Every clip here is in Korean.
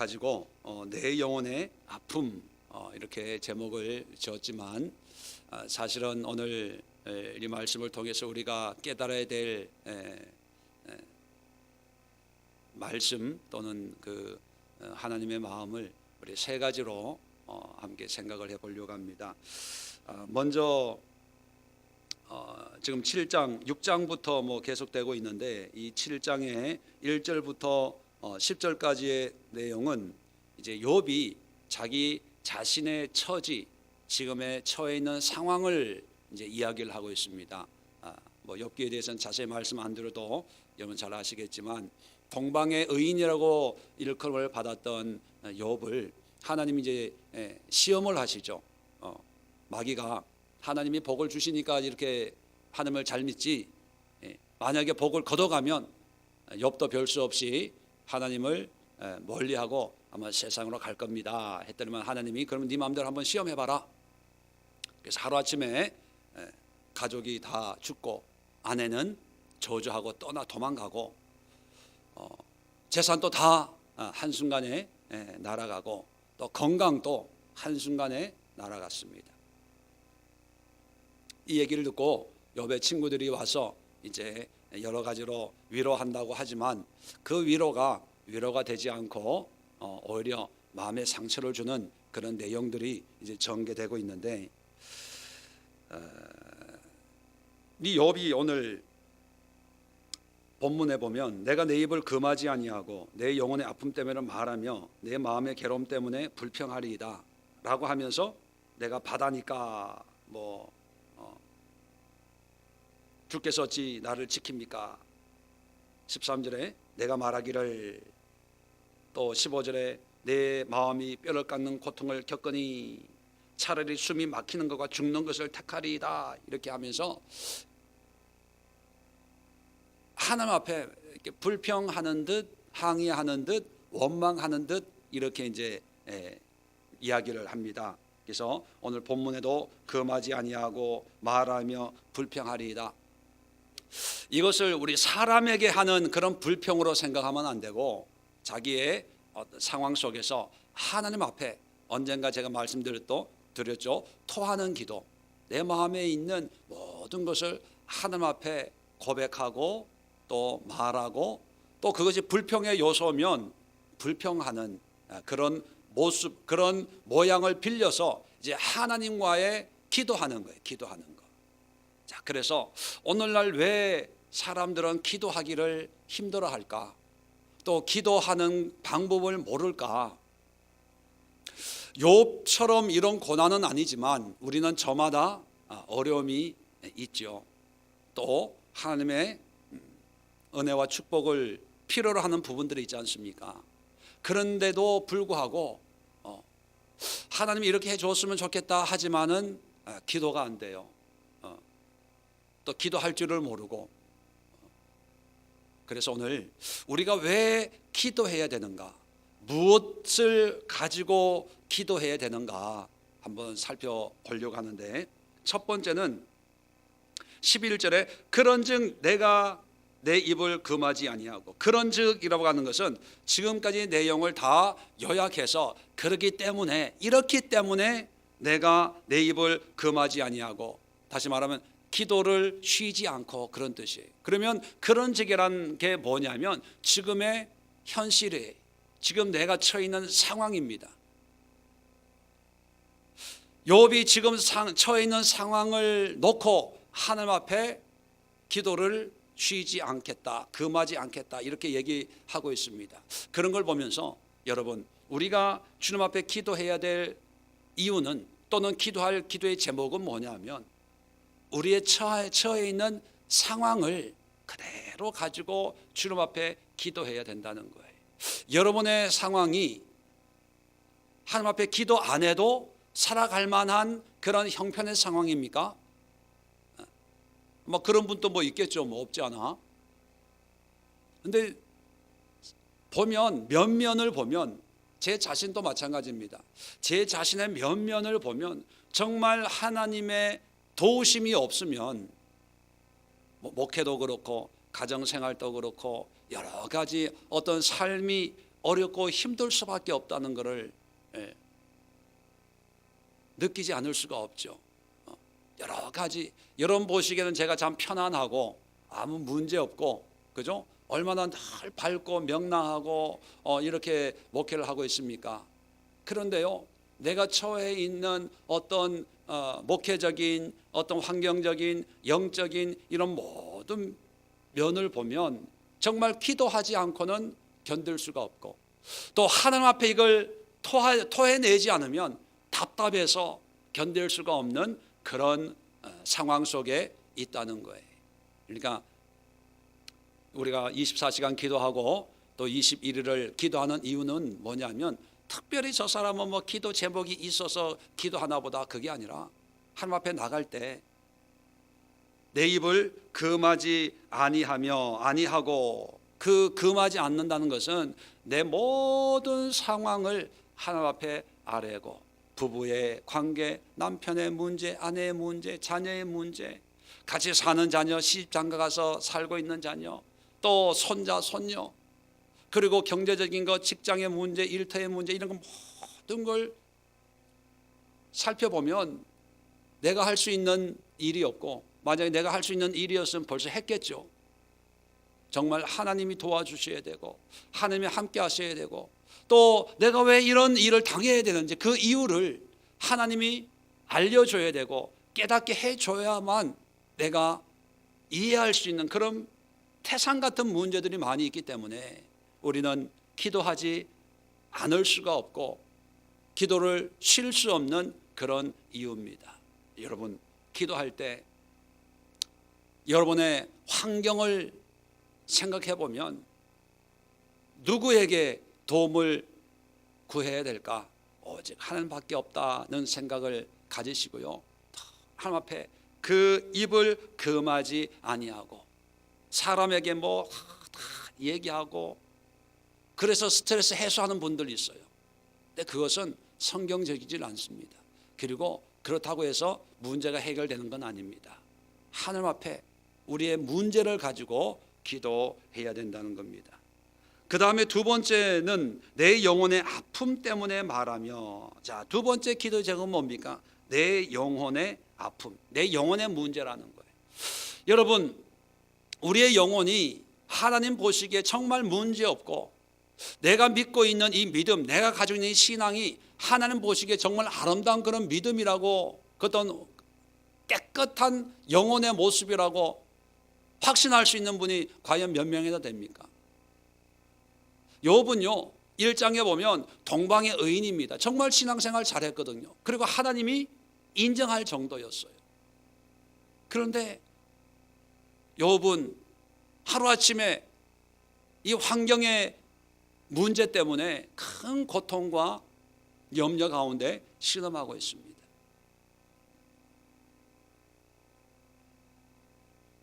가지고 내 영혼의 아픔 이렇게 제목을 지었지만 사실은 오늘 이 말씀을 통해서 우리가 깨달아야 될 말씀 또는 그 하나님의 마음을 우리 세 가지로 함께 생각을 해보려고 합니다. 먼저 지금 7장, 6장부터 뭐 계속되고 있는데 이 7장의 1절부터 10절까지의 내용은 이제 욥이 자기 자신의 처지, 지금의 처해 있는 상황을 이제 이야기를 하고 있습니다. 뭐 욥기에 대해서는 자세히 말씀 안 드려도 여러분 잘 아시겠지만 동방의 의인이라고 일컬음을 받았던 욥을 하나님이 이제 시험을 하시죠. 마귀가 하나님이 복을 주시니까 이렇게 하나님을 잘 믿지, 만약에 복을 걷어가면 욥도 별 수 없이 하나님을 멀리하고 아마 세상으로 갈 겁니다 했더니만 하나님이 그러면 네 마음대로 한번 시험해봐라. 그래서 하루아침에 가족이 다 죽고 아내는 저주하고 떠나 도망가고 재산도 다 한순간에 날아가고 또 건강도 한순간에 날아갔습니다. 이 얘기를 듣고 욥의 친구들이 와서 이제 여러 가지로 위로한다고 하지만 그 위로가 되지 않고 오히려 마음에 상처를 주는 그런 내용들이 이제 전개되고 있는데 이 욥이 오늘 본문에 보면 내가 내 입을 금하지 아니하고 내 영혼의 아픔 때문에 말하며 내 마음의 괴로움 때문에 불평하리이다 라고 하면서 내가 바다니까 뭐 주께서 어찌 나를 지킵니까? 13절에 내가 말하기를, 또 15절에 내 마음이 뼈를 깎는 고통을 겪으니 차라리 숨이 막히는 것과 죽는 것을 택하리이다 이렇게 하면서 하나님 앞에 이렇게 불평하는 듯 항의하는 듯 원망하는 듯 이렇게 이제 이야기를 합니다. 그래서 오늘 본문에도 금하지 아니하고 말하며 불평하리이다. 이것을 우리 사람에게 하는 그런 불평으로 생각하면 안 되고 자기의 어떤 상황 속에서 하나님 앞에 언젠가 제가 말씀드렸죠. 토하는 기도, 내 마음에 있는 모든 것을 하나님 앞에 고백하고 또 말하고 또 그것이 불평의 요소면 불평하는 그런 모습, 그런 모양을 빌려서 이제 하나님과의 기도하는 거예요. 기도하는 거. 자, 그래서 오늘날 왜 사람들은 기도하기를 힘들어할까? 또 기도하는 방법을 모를까? 욥처럼 이런 고난은 아니지만 우리는 저마다 어려움이 있죠. 또 하나님의 은혜와 축복을 필요로 하는 부분들이 있지 않습니까? 그런데도 불구하고 하나님이 이렇게 해줬으면 좋겠다 하지만은 기도가 안 돼요. 또 기도할 줄을 모르고. 그래서 오늘 우리가 왜 기도해야 되는가, 무엇을 가지고 기도해야 되는가 한번 살펴보려고 하는데, 첫 번째는 11절에 그런즉 내가 내 입을 금하지 아니하고, 그런즉이라고 하는 것은 지금까지 내용을 다 요약해서 그렇기 때문에, 이렇기 때문에 내가 내 입을 금하지 아니하고, 다시 말하면 기도를 쉬지 않고, 그런 뜻이에요. 그러면 그런즉이라는 게 뭐냐면 지금의 현실이에요. 지금 내가 처해 있는 상황입니다. 욥이 지금 처해 있는 상황을 놓고 하나님 앞에 기도를 쉬지 않겠다, 금하지 않겠다 이렇게 얘기하고 있습니다. 그런 걸 보면서 여러분, 우리가 주님 앞에 기도해야 될 이유는, 또는 기도할 기도의 제목은 뭐냐면 우리의 처해 있는 상황을 그대로 가지고 주님 앞에 기도해야 된다는 거예요. 여러분의 상황이 하나님 앞에 기도 안 해도 살아갈 만한 그런 형편의 상황입니까? 뭐 그런 분도 뭐 있겠죠. 뭐 없지 않아. 근데 보면 면면을 보면 제 자신도 마찬가지입니다. 제 자신의 면면을 보면 정말 하나님의 도우심이 없으면 목회도 그렇고 가정생활도 그렇고 여러 가지 어떤 삶이 어렵고 힘들 수밖에 없다는 것을 느끼지 않을 수가 없죠. 여러 가지 여러분 보시기에는 제가 참 편안하고 아무 문제 없고, 그죠? 얼마나 늘 밝고 명랑하고 이렇게 목회를 하고 있습니까? 그런데요, 내가 처해 있는 어떤 목회적인 어떤 환경적인 영적인 이런 모든 면을 보면 정말 기도하지 않고는 견딜 수가 없고, 또 하나님 앞에 이걸 토해내지 않으면 답답해서 견딜 수가 없는 그런 상황 속에 있다는 거예요. 그러니까 우리가 24시간 기도하고 또 21일을 기도하는 이유는 뭐냐면, 특별히 저 사람은 뭐 기도 제목이 있어서 기도하나 보다, 그게 아니라 하나님 앞에 나갈 때 내 입을 금하지 아니하고, 금하지 않는다는 것은 내 모든 상황을 하나님 앞에 아뢰고, 부부의 관계, 남편의 문제, 아내의 문제, 자녀의 문제, 같이 사는 자녀, 시집장가 가서 살고 있는 자녀, 또 손자, 손녀, 그리고 경제적인 것, 직장의 문제, 일터의 문제, 이런 거 모든 걸 살펴보면 내가 할 수 있는 일이 없고, 만약에 내가 할 수 있는 일이었으면 벌써 했겠죠. 정말 하나님이 도와주셔야 되고, 하나님이 함께 하셔야 되고, 또 내가 왜 이런 일을 당해야 되는지 그 이유를 하나님이 알려줘야 되고 깨닫게 해줘야만 내가 이해할 수 있는 그런 태산 같은 문제들이 많이 있기 때문에 우리는 기도하지 않을 수가 없고 기도를 쉴 수 없는 그런 이유입니다. 여러분, 기도할 때 여러분의 환경을 생각해 보면 누구에게 도움을 구해야 될까? 오직 하나님밖에 없다는 생각을 가지시고요, 하나님 앞에 그 입을 금하지 아니하고 사람에게 뭐 다 얘기하고 그래서 스트레스 해소하는 분들이 있어요. 근데 그것은 성경적이지 않습니다. 그리고 그렇다고 해서 문제가 해결되는 건 아닙니다. 하나님 앞에 우리의 문제를 가지고 기도해야 된다는 겁니다. 그 다음에 두 번째는 내 영혼의 아픔 때문에 말하며. 자, 두 번째 기도 제목은 뭡니까? 내 영혼의 아픔, 내 영혼의 문제라는 거예요. 여러분, 우리의 영혼이 하나님 보시기에 정말 문제없고 내가 믿고 있는 이 믿음, 내가 가지고 있는 이 신앙이 하나님 보시기에 정말 아름다운 그런 믿음이라고, 어떤 깨끗한 영혼의 모습이라고 확신할 수 있는 분이 과연 몇 명이나 됩니까? 욥은요 1장에 보면 동방의 의인입니다. 정말 신앙생활 잘했거든요. 그리고 하나님이 인정할 정도였어요. 그런데 욥은 하루아침에 이 환경의 문제 때문에 큰 고통과 염려 가운데 신음하고 있습니다.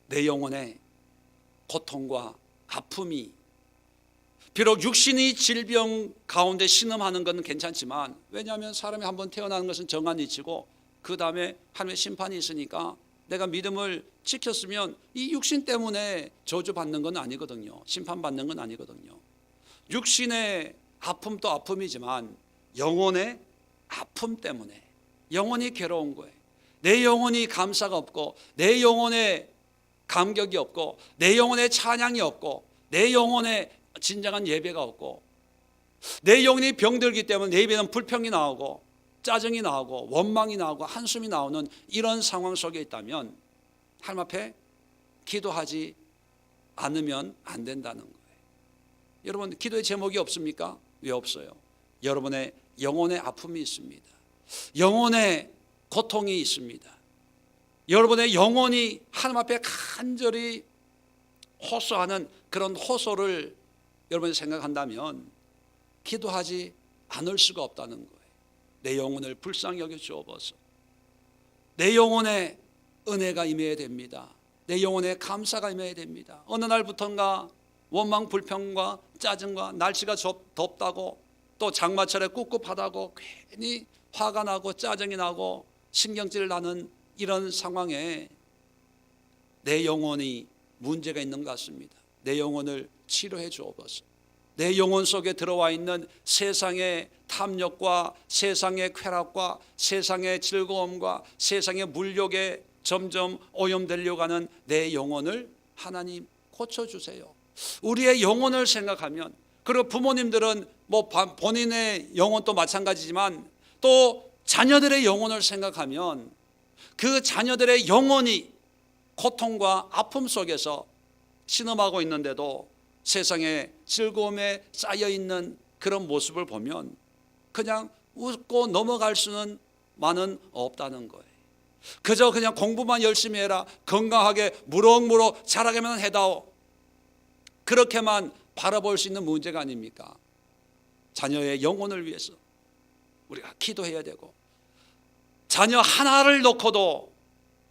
내 영혼의 고통과 아픔이, 비록 육신이 질병 가운데 신음하는 것은 괜찮지만, 왜냐하면 사람이 한번 태어나는 것은 정한 이치고 그 다음에 하나님의 심판이 있으니까 내가 믿음을 지켰으면 이 육신 때문에 저주받는 건 아니거든요. 심판받는 건 아니거든요. 육신의 아픔도 아픔이지만 영혼의 아픔 때문에 영혼이 괴로운 거예요. 내 영혼이 감사가 없고 내 영혼에 감격이 없고 내 영혼에 찬양이 없고 내 영혼에 진정한 예배가 없고 내 영혼이 병들기 때문에 내 입에는 불평이 나오고 짜증이 나오고 원망이 나오고 한숨이 나오는 이런 상황 속에 있다면 하나님 앞에 기도하지 않으면 안 된다는 거예요. 여러분, 기도의 제목이 없습니까? 왜 없어요? 여러분의 영혼의 아픔이 있습니다. 영혼의 고통이 있습니다. 여러분의 영혼이 하나님 앞에 간절히 호소하는 그런 호소를 여러분이 생각한다면 기도하지 않을 수가 없다는 거예요. 내 영혼을 불쌍히 여겨 주옵소서. 내 영혼에 은혜가 임해야 됩니다. 내 영혼에 감사가 임해야 됩니다. 어느 날부턴가 원망 불평과 짜증과 날씨가 덥다고 또 장마철에 꿉꿉하다고 괜히 화가 나고 짜증이 나고 신경질 나는 이런 상황에 내 영혼이 문제가 있는 것 같습니다. 내 영혼을 치료해 주옵소서. 내 영혼 속에 들어와 있는 세상의 탐욕과 세상의 쾌락과 세상의 즐거움과 세상의 물욕에 점점 오염되려고 하는 내 영혼을 하나님 고쳐주세요. 우리의 영혼을 생각하면, 그리고 부모님들은 뭐 본인의 영혼도 마찬가지지만 또 자녀들의 영혼을 생각하면 그 자녀들의 영혼이 고통과 아픔 속에서 신음하고 있는데도 세상의 즐거움에 쌓여있는 그런 모습을 보면 그냥 웃고 넘어갈 수는 많은 없다는 거예요. 그저 그냥 공부만 열심히 해라, 건강하게 무럭무럭 자라게만 해다오, 그렇게만 바라볼 수 있는 문제가 아닙니까? 자녀의 영혼을 위해서 우리가 기도해야 되고, 자녀 하나를 놓고도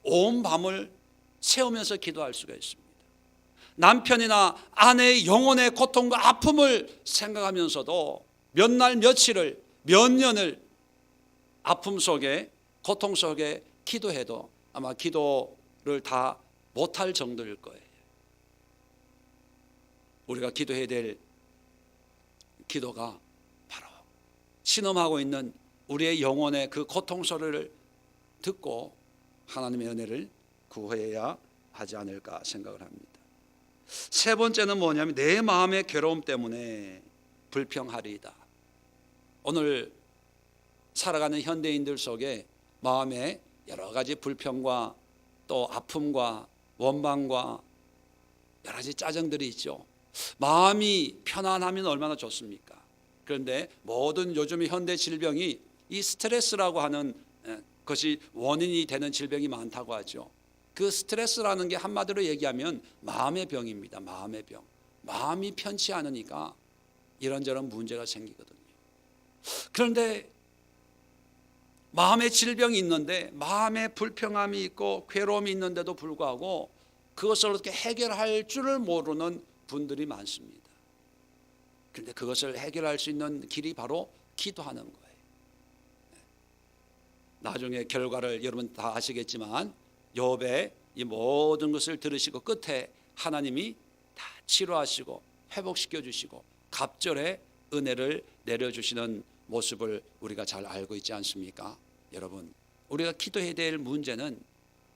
온 밤을 새우면서 기도할 수가 있습니다. 남편이나 아내의 영혼의 고통과 아픔을 생각하면서도 몇 날 며칠을, 몇 년을 아픔 속에, 고통 속에 기도해도 아마 기도를 다 못할 정도일 거예요. 우리가 기도해야 될 기도가 바로 신음하고 있는 우리의 영혼의 그 고통 소리를 듣고 하나님의 은혜를 구해야 하지 않을까 생각을 합니다. 세 번째는 뭐냐면 내 마음의 괴로움 때문에 불평하리이다. 오늘 살아가는 현대인들 속에 마음에 여러 가지 불평과 또 아픔과 원망과 여러 가지 짜증들이 있죠. 마음이 편안하면 얼마나 좋습니까? 그런데 모든 요즘 현대 질병이 이 스트레스라고 하는 것이 원인이 되는 질병이 많다고 하죠. 그 스트레스라는 게 한마디로 얘기하면 마음의 병입니다. 마음의 병. 마음이 편치 않으니까 이런저런 문제가 생기거든요. 그런데 마음의 질병이 있는데, 마음의 불평함이 있고 괴로움이 있는데도 불구하고 그것을 어떻게 해결할 줄을 모르는 분들이 많습니다. 그런데 그것을 해결할 수 있는 길이 바로 기도하는 거예요. 나중에 결과를 여러분 다 아시겠지만 욥의 이 모든 것을 들으시고 끝에 하나님이 다 치료하시고 회복시켜 주시고 갑절의 은혜를 내려주시는 모습을 우리가 잘 알고 있지 않습니까? 여러분, 우리가 기도해야 될 문제는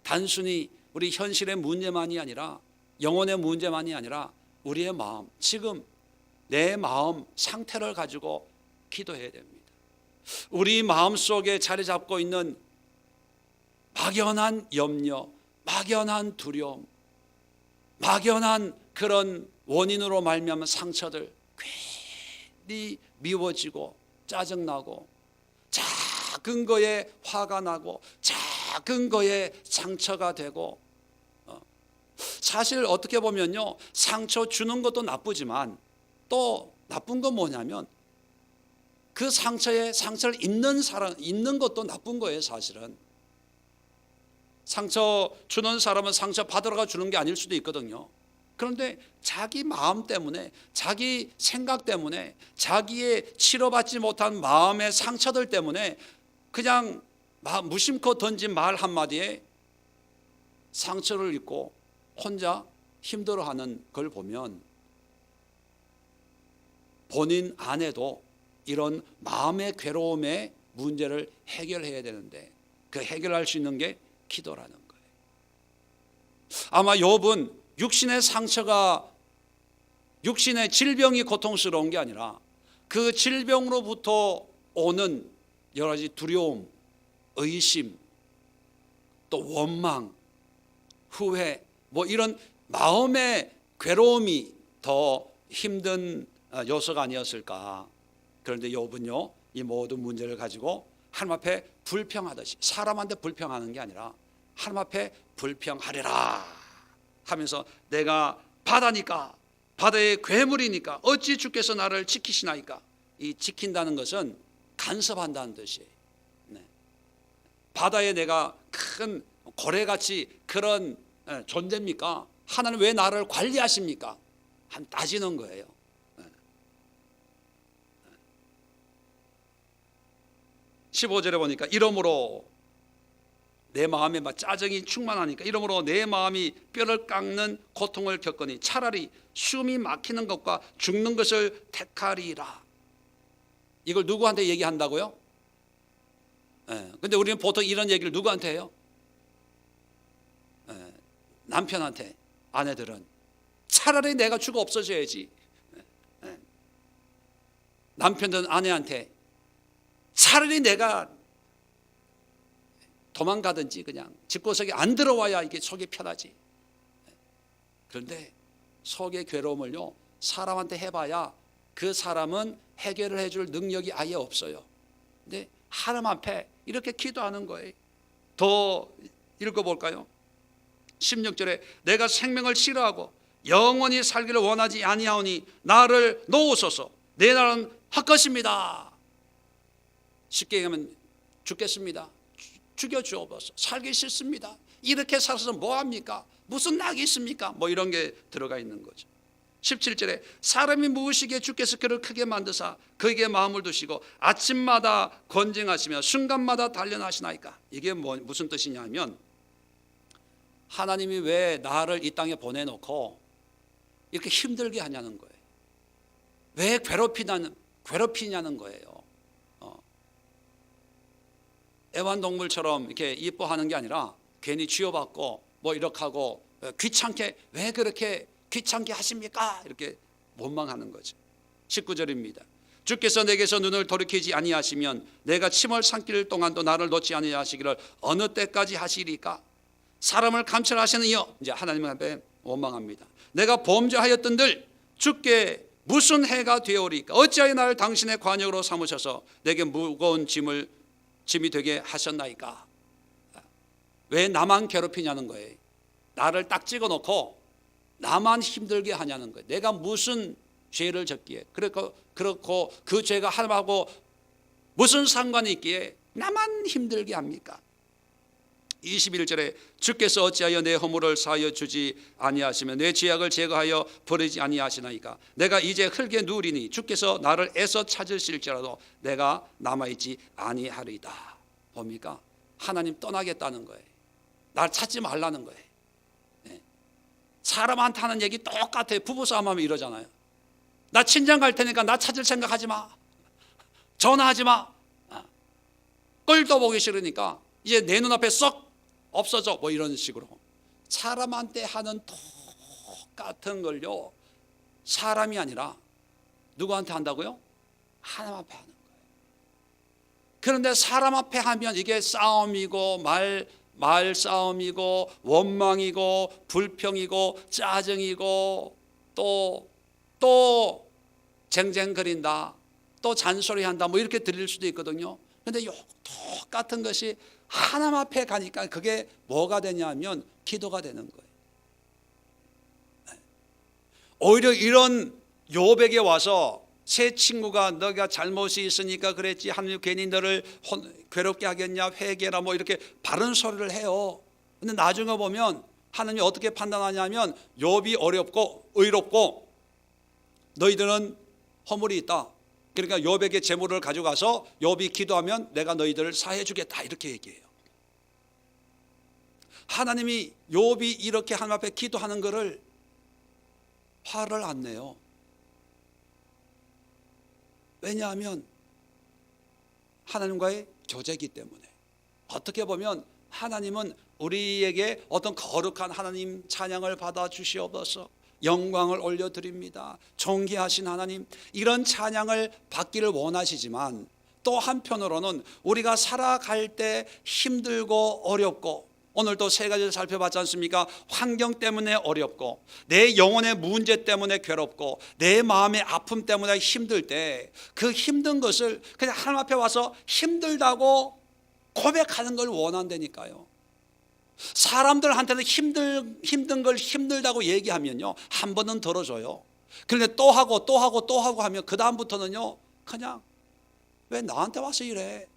단순히 우리 현실의 문제만이 아니라, 영혼의 문제만이 아니라 우리의 마음, 지금 내 마음 상태를 가지고 기도해야 됩니다. 우리 마음속에 자리 잡고 있는 막연한 염려, 막연한 두려움, 막연한 그런 원인으로 말미암은 상처들, 괜히 미워지고 짜증나고 작은 거에 화가 나고 작은 거에 상처가 되고, 사실 어떻게 보면요, 상처 주는 것도 나쁘지만 또 나쁜 건 뭐냐면 그 상처에 상처를 입는 사람, 입는 것도 나쁜 거예요. 사실은 상처 주는 사람은 상처 받으러가 주는 게 아닐 수도 있거든요. 그런데 자기 마음 때문에, 자기 생각 때문에, 자기의 치료받지 못한 마음의 상처들 때문에 그냥 무심코 던진 말 한마디에 상처를 입고 혼자 힘들어하는 걸 보면 본인 안에도 이런 마음의 괴로움의 문제를 해결해야 되는데 그 해결할 수 있는 게 기도라는 거예요. 아마 욥은 육신의 상처가, 육신의 질병이 고통스러운 게 아니라 그 질병으로부터 오는 여러 가지 두려움, 의심, 또 원망, 후회, 뭐 이런 마음의 괴로움이 더 힘든 요소가 아니었을까. 그런데 욥은요, 이 모든 문제를 가지고 하나님 앞에 불평하듯이, 사람한테 불평하는 게 아니라 하나님 앞에 불평하리라 하면서, 내가 바다니까, 바다의 괴물이니까 어찌 주께서 나를 지키시나이까. 이 지킨다는 것은 간섭한다는 뜻이에요. 바다에 내가 큰 고래같이 그런 존재입니까? 하나님 왜 나를 관리하십니까? 한 따지는 거예요. 15절에 보니까 이러므로 내 마음에 막 짜증이 충만하니까 이러므로 내 마음이 뼈를 깎는 고통을 겪으니 차라리 숨이 막히는 것과 죽는 것을 택하리라. 이걸 누구한테 얘기한다고요? 근데 우리는 보통 이런 얘기를 누구한테 해요? 남편한테. 아내들은 차라리 내가 죽어 없어져야지. 남편들은 아내한테 차라리 내가 도망가든지 그냥 집구석에 안 들어와야 이게 속이 편하지. 그런데 속의 괴로움을요, 사람한테 해봐야 그 사람은 해결을 해줄 능력이 아예 없어요. 근데 하나님 앞에 이렇게 기도하는 거예요. 더 읽어볼까요? 16절에 내가 생명을 싫어하고 영원히 살기를 원하지 아니하오니 나를 놓으소서. 내 날은 헛것입니다. 쉽게 얘기하면 죽겠습니다. 죽여주옵소서. 살기 싫습니다. 이렇게 살아서 뭐합니까? 무슨 낙이 있습니까? 뭐 이런 게 들어가 있는 거죠. 17절에 사람이 무엇이기에 주께서 그를 크게 만드사 그에게 마음을 두시고 아침마다 권징하시며 순간마다 단련하시나이까. 이게 무슨 뜻이냐면 하나님이 왜 나를 이 땅에 보내놓고 이렇게 힘들게 하냐는 거예요. 왜 괴롭히냐는 거예요. 애완동물처럼 이렇게 이뻐하는 게 아니라 괜히 쥐어받고 뭐 이렇게 하고 귀찮게 왜 그렇게 귀찮게 하십니까? 이렇게 원망하는 거죠. 19절입니다. 주께서 내게서 눈을 돌이키지 아니하시면 내가 침을 삼킬 동안도 나를 놓지 아니하시기를 어느 때까지 하시리까? 사람을 감찰하시는 이여, 이제 하나님 앞에 원망합니다. 내가 범죄하였던들 주께 무슨 해가 되오리까? 어찌하여 나를 당신의 관역으로 삼으셔서 내게 무거운 짐이 되게 하셨나이까? 왜 나만 괴롭히냐는 거예요. 나를 딱 찍어놓고 나만 힘들게 하냐는 거예요. 내가 무슨 죄를 졌기에 그렇고 그 죄가 하나님하고 무슨 상관이 있기에 나만 힘들게 합니까? 21절에 주께서 어찌하여 내 허물을 사하여 주지 아니하시며 내 죄악을 제거하여 버리지 아니하시나이까? 내가 이제 흙에 누우리니 주께서 나를 애써 찾으실지라도 내가 남아있지 아니하리이다. 뭡니까? 하나님 떠나겠다는 거예요. 날 찾지 말라는 거예요. 사람한테 하는 얘기 똑같아요. 부부싸움하면 이러잖아요. 나 친정 갈 테니까 나 찾을 생각하지 마. 전화하지 마. 꼴도 보기 싫으니까 이제 내 눈앞에 썩 없어져. 뭐 이런 식으로 사람한테 하는 똑같은 걸요, 사람이 아니라 누구한테 한다고요? 하나님 앞에 하는 거예요. 그런데 사람 앞에 하면 이게 싸움이고 말싸움이고 원망이고 불평이고 짜증이고 또 쟁쟁거린다, 또 잔소리한다, 뭐 이렇게 들릴 수도 있거든요. 그런데 똑같은 것이 하나님 앞에 가니까 그게 뭐가 되냐면 기도가 되는 거예요. 오히려 이런 욥에게 와서 새 친구가 너가 잘못이 있으니까 그랬지 하나님 괜히 너를 괴롭게 하겠냐, 회개라 뭐 이렇게 바른 소리를 해요. 근데 나중에 보면 하나님이 어떻게 판단하냐면 욥이 어렵고 의롭고 너희들은 허물이 있다. 그러니까 욥에게 재물을 가져가서 욥이 기도하면 내가 너희들을 사해 주겠다, 이렇게 얘기해요. 하나님이 욥이 이렇게 하나님 앞에 기도하는 것을 화를 안 내요. 왜냐하면 하나님과의 교제이기 때문에. 어떻게 보면 하나님은 우리에게 어떤 거룩한 하나님 찬양을 받아 주시옵소서, 영광을 올려드립니다, 존귀하신 하나님, 이런 찬양을 받기를 원하시지만 또 한편으로는 우리가 살아갈 때 힘들고 어렵고, 오늘도 세 가지를 살펴봤지 않습니까? 환경 때문에 어렵고, 내 영혼의 문제 때문에 괴롭고, 내 마음의 아픔 때문에 힘들 때 그 힘든 것을 그냥 하나님 앞에 와서 힘들다고 고백하는 걸 원한다니까요. 사람들한테는 힘든 걸 힘들다고 얘기하면요, 한 번은 들어줘요. 그런데 또 하고 또 하고 또 하고 하면 그 다음부터는요, 그냥 왜 나한테 와서 이래?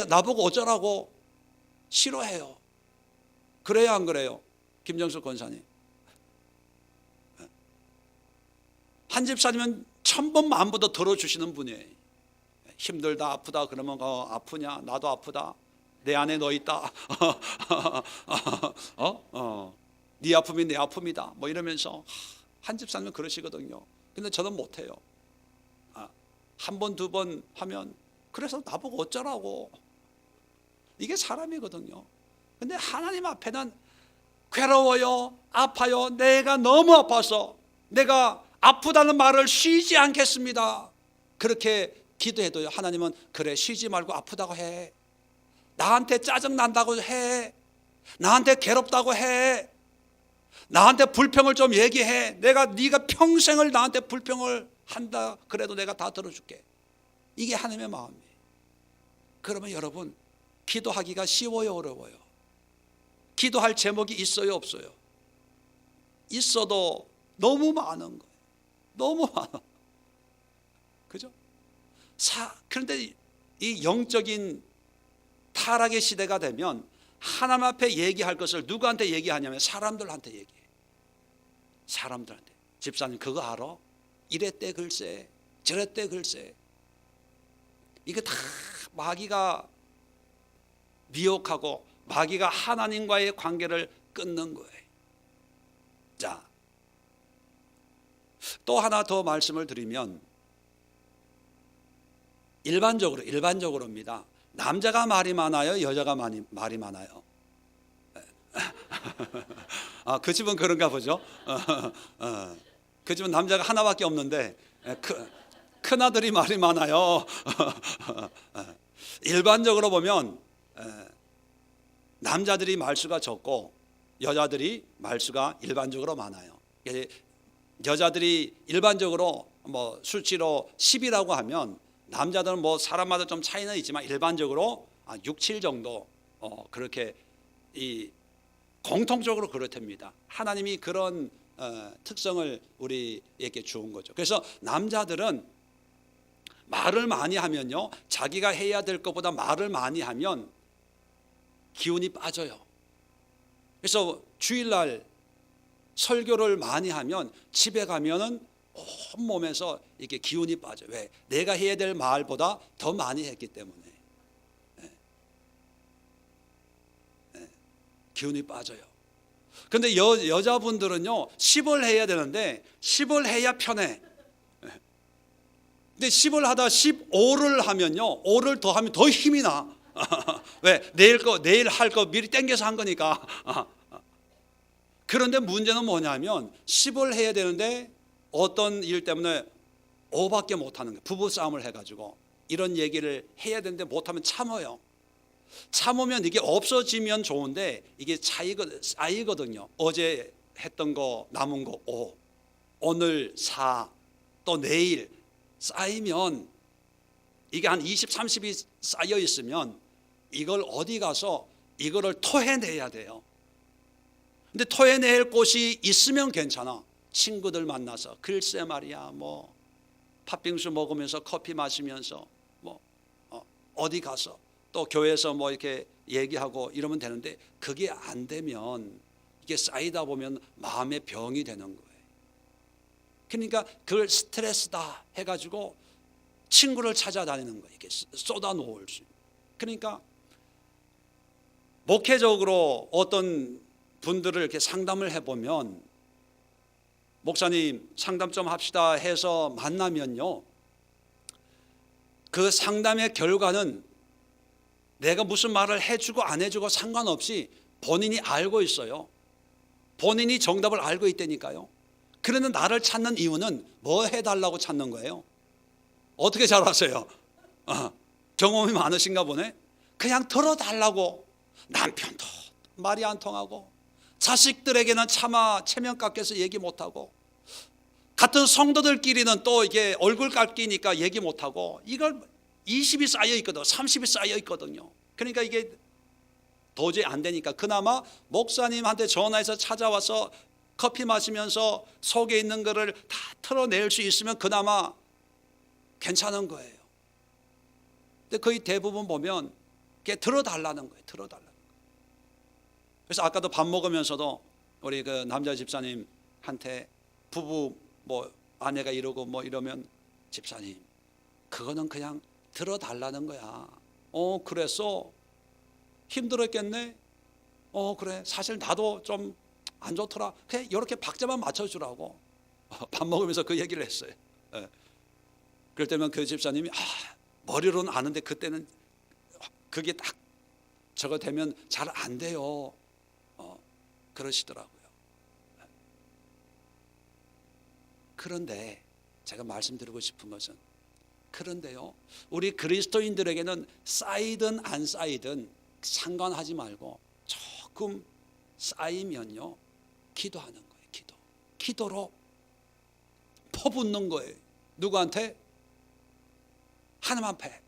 나보고 어쩌라고 싫어해요. 그래요, 안 그래요? 김정숙 권사님. 한 집사님은 1000번 만보도 들어주시는 분이에요. 힘들다 아프다 그러면 아프냐, 나도 아프다. 내 안에 너 있다. 네 아픔이 내 아픔이다. 뭐 이러면서 한 집사님은 그러시거든요. 근데 저는 못해요. 한 번, 두 번 하면 그래서 나보고 어쩌라고. 이게 사람이거든요. 근데 하나님 앞에는 괴로워요, 아파요, 내가 너무 아파서 내가 아프다는 말을 쉬지 않겠습니다. 그렇게 기도해도요, 하나님은 그래, 쉬지 말고 아프다고 해. 나한테 짜증 난다고 해. 나한테 괴롭다고 해. 나한테 불평을 좀 얘기해. 네가 평생을 나한테 불평을 한다 그래도 내가 다 들어줄게. 이게 하나님의 마음이에요. 그러면 여러분, 기도하기가 쉬워요, 어려워요? 기도할 제목이 있어요, 없어요? 있어도 너무 많은 거예요. 너무 많아. 그죠? 그런데 이 영적인 타락의 시대가 되면 하나님 앞에 얘기할 것을 누구한테 얘기하냐면 사람들한테 얘기해. 사람들한테. 집사님 그거 알아? 이랬대 글쎄, 저랬대 글쎄. 이게 다 마귀가 미혹하고 마귀가 하나님과의 관계를 끊는 거예요. 자, 또 하나 더 말씀을 드리면 일반적으로입니다. 남자가 말이 많아요, 여자가 말이 많아요? 그 집은 그런가 보죠. 그 집은 남자가 하나밖에 없는데 큰아들이 말이 많아요. 일반적으로 보면 남자들이 말수가 적고 여자들이 말수가 일반적으로 많아요. 여자들이 일반적으로 뭐 수치로 10이라고 하면 남자들은 뭐 사람마다 좀 차이는 있지만 일반적으로 6, 7 정도 그렇게 공통적으로 그렇답니다. 하나님이 그런 특성을 우리에게 주은 거죠. 그래서 남자들은 말을 많이 하면요, 자기가 해야 될 것보다 말을 많이 하면 기운이 빠져요. 그래서 주일날 설교를 많이 하면 집에 가면은 온몸에서 이렇게 기운이 빠져요. 왜? 내가 해야 될 말보다 더 많이 했기 때문에. 기운이 빠져요. 그런데 여자분들은요 10을 해야 되는데 10을 해야 편해. 근데 10을 하다 15를 하면요 5를 더 하면 더 힘이 나. 왜? 내일 할 거 미리 땡겨서 한 거니까. 그런데 문제는 뭐냐면 10을 해야 되는데 어떤 일 때문에 5밖에 못하는 거예요. 부부싸움을 해가지고 이런 얘기를 해야 되는데 못하면 참아요. 참으면 이게 없어지면 좋은데 이게 쌓이거든요. 어제 했던 거 남은 거 5, 오늘 4, 또 내일 쌓이면 이게 한 20, 30이 쌓여 있으면 이걸 어디 가서 이거를 토해내야 돼요. 근데 토해낼 곳이 있으면 괜찮아. 친구들 만나서 글쎄 말이야 뭐 팥빙수 먹으면서 커피 마시면서 뭐 어디 가서 또 교회에서 뭐 이렇게 얘기하고 이러면 되는데 그게 안 되면 이게 쌓이다 보면 마음의 병이 되는 거예요. 그러니까 그걸 스트레스다 해가지고 친구를 찾아다니는 거예요. 이렇게 쏟아놓을 수. 그러니까 목회적으로 어떤 분들을 이렇게 상담을 해보면 목사님 상담 좀 합시다 해서 만나면요 그 상담의 결과는 내가 무슨 말을 해주고 안 해주고 상관없이 본인이 알고 있어요. 본인이 정답을 알고 있다니까요. 그런데 나를 찾는 이유는 뭐 해달라고 찾는 거예요? 어떻게 잘 아세요? 경험이 많으신가 보네. 그냥 들어달라고. 남편도 말이 안 통하고 자식들에게는 차마 체면 깎여서 얘기 못하고 같은 성도들끼리는 또 이게 얼굴 깎이니까 얘기 못하고 이걸 20이 쌓여 있거든, 30이 쌓여 있거든요. 그러니까 이게 도저히 안 되니까 그나마 목사님한테 전화해서 찾아와서 커피 마시면서 속에 있는 거를 다 털어낼 수 있으면 그나마 괜찮은 거예요. 근데 거의 대부분 보면 그게 들어달라는 거예요. 들어달라는 거예요. 그래서 아까도 밥 먹으면서도 우리 그 남자 집사님한테 부부 뭐 아내가 이러고 뭐 이러면 집사님 그거는 그냥 들어달라는 거야. 그래서 힘들었겠네. 그래, 사실 나도 좀 안 좋더라. 그냥 이렇게 박자만 맞춰주라고 밥 먹으면서 그 얘기를 했어요. 예. 그럴 때면 그 집사님이 머리로는 아는데 그때는 그게 딱 저거 되면 잘 안 돼요. 그러시더라고요. 그런데 제가 말씀드리고 싶은 것은, 그런데요, 우리 그리스도인들에게는 쌓이든 안 쌓이든 상관하지 말고 조금 쌓이면요, 기도하는 거예요. 기도로 퍼붓는 거예요. 누구한테? 하나님 앞에.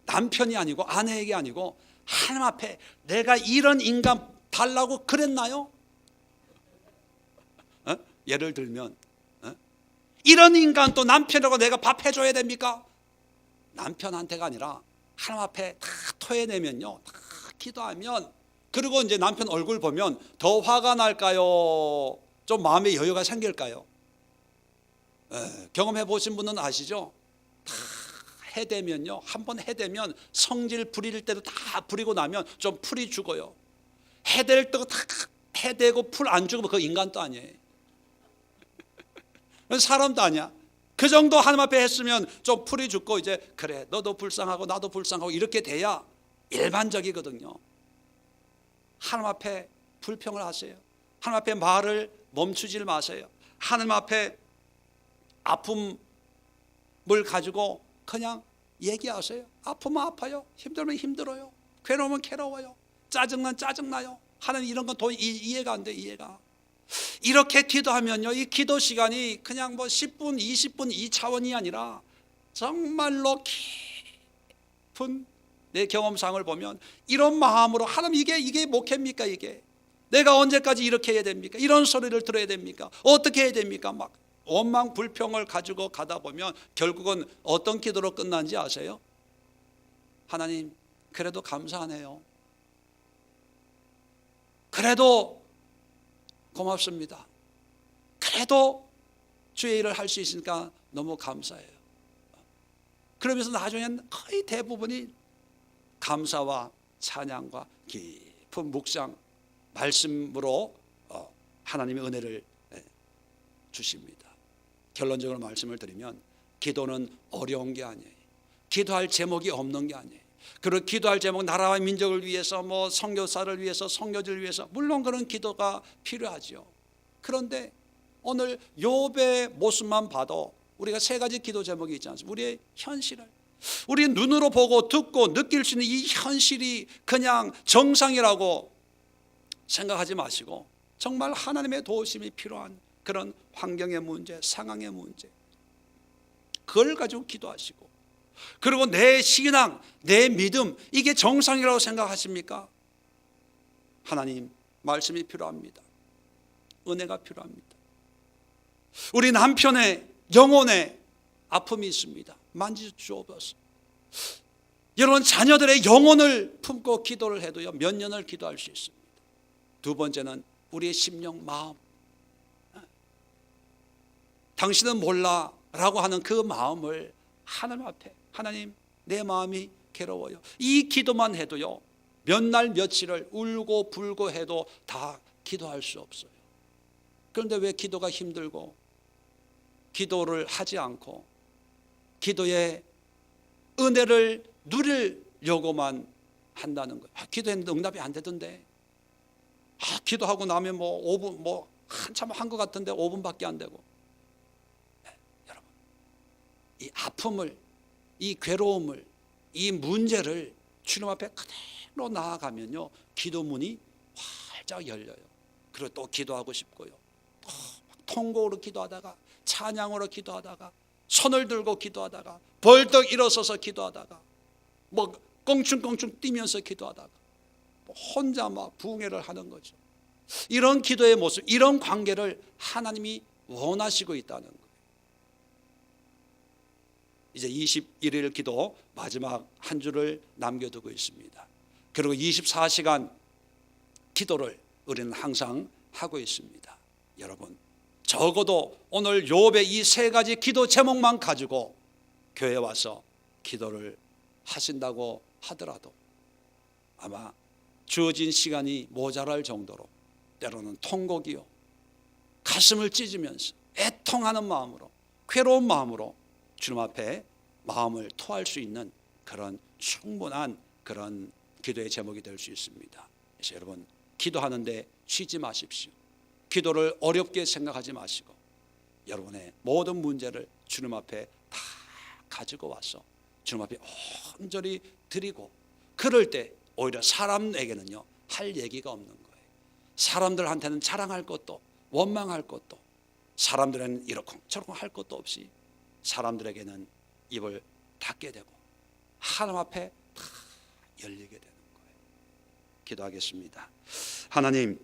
남편이 아니고 아내에게 아니고 하나님 앞에. 내가 이런 인간 달라고 그랬나요? 예를 들면 이런 인간 또 남편이라고 내가 밥 해줘야 됩니까? 남편한테가 아니라 하나님 앞에 다 토해내면요, 다 기도하면, 그리고 이제 남편 얼굴 보면 더 화가 날까요? 좀 마음의 여유가 생길까요? 경험해 보신 분은 아시죠? 다 해대면요, 한번 해대면 성질 부릴 때도 다 부리고 나면 좀 풀이 죽어요. 해댈 때도 다 해대고 풀 안 죽으면 그 인간도 아니에요. 사람도 아니야. 그 정도 하나님 앞에 했으면 좀 풀이 죽고 이제 그래, 너도 불쌍하고 나도 불쌍하고 이렇게 돼야 일반적이거든요. 하나님 앞에 불평을 하세요. 하나님 앞에 말을 멈추질 마세요. 하나님 앞에 아픔을 가지고 그냥 얘기하세요. 아프면 아파요, 힘들면 힘들어요, 괴로우면 괴로워요, 짜증난 짜증나요. 하나님 이런 건 더 이해가 안 돼. 이해가. 이렇게 기도하면요, 이 기도 시간이 그냥 뭐 10분 20분 이 차원이 아니라 정말로 깊은 내 경험상을 보면 이런 마음으로, 하나님 이게 목회입니까? 이게 내가 언제까지 이렇게 해야 됩니까? 이런 소리를 들어야 됩니까? 어떻게 해야 됩니까? 막 원망 불평을 가지고 가다 보면 결국은 어떤 기도로 끝난지 아세요? 하나님 그래도 감사하네요, 그래도 고맙습니다, 그래도 주의 일을 할 수 있으니까 너무 감사해요. 그러면서 나중엔 거의 대부분이 감사와 찬양과 깊은 묵상 말씀으로 하나님의 은혜를 주십니다. 결론적으로 말씀을 드리면 기도는 어려운 게 아니에요. 기도할 제목이 없는 게 아니에요. 그리고 기도할 제목, 나라와 민족을 위해서, 뭐 선교사를 위해서, 선교지를 위해서, 물론 그런 기도가 필요하죠. 그런데 오늘 욥의 모습만 봐도 우리가 세 가지 기도 제목이 있지 않습니까? 우리의 현실을, 우리 눈으로 보고 듣고 느낄 수 있는 이 현실이 그냥 정상이라고 생각하지 마시고 정말 하나님의 도우심이 필요한 그런 환경의 문제, 상황의 문제, 그걸 가지고 기도하시고, 그리고 내 신앙, 내 믿음, 이게 정상이라고 생각하십니까? 하나님 말씀이 필요합니다. 은혜가 필요합니다. 우리 남편의 영혼에 아픔이 있습니다. 만지주옵소서. 여러분, 자녀들의 영혼을 품고 기도를 해도요, 몇 년을 기도할 수 있습니다. 두 번째는 우리의 심령, 마음. 당신은 몰라 라고 하는 그 마음을 하나님 앞에, 하나님 내 마음이 괴로워요, 이 기도만 해도요, 몇 날 며칠을 울고 불고 해도 다 기도할 수 없어요. 그런데 왜 기도가 힘들고 기도를 하지 않고 기도의 은혜를 누리려고만 한다는 거예요. 기도했는데 응답이 안 되던데, 기도하고 나면 뭐 5분, 뭐 한참 한 것 같은데 5분밖에 안 되고. 여러분, 이 아픔을, 이 괴로움을, 이 문제를 주님 앞에 그대로 나아가면요, 기도문이 활짝 열려요. 그리고 또 기도하고 싶고요, 또 통곡으로 기도하다가, 찬양으로 기도하다가, 손을 들고 기도하다가, 벌떡 일어서서 기도하다가, 뭐 껑충껑충 뛰면서 기도하다가, 뭐 혼자 막 부흥회를 하는 거죠. 이런 기도의 모습, 이런 관계를 하나님이 원하시고 있다는 거예요. 이제 21일 기도 마지막 한 주를 남겨두고 있습니다. 그리고 24시간 기도를 우리는 항상 하고 있습니다. 여러분, 적어도 오늘 욥의 이 세 가지 기도 제목만 가지고 교회에 와서 기도를 하신다고 하더라도 아마 주어진 시간이 모자랄 정도로 때로는 통곡이요, 가슴을 찢으면서 애통하는 마음으로, 괴로운 마음으로 주님 앞에 마음을 토할 수 있는 그런 충분한 그런 기도의 제목이 될 수 있습니다. 그래서 여러분, 기도하는데 쉬지 마십시오. 기도를 어렵게 생각하지 마시고 여러분의 모든 문제를 주님 앞에 다 가지고 와서 주님 앞에 온전히 드리고, 그럴 때 오히려 사람에게는요 할 얘기가 없는 거예요. 사람들한테는 자랑할 것도 원망할 것도, 사람들에는 이렇고 저렇고 할 것도 없이 사람들에게는 입을 닫게 되고 하나님 앞에 다 열리게 되는 거예요. 기도하겠습니다. 하나님,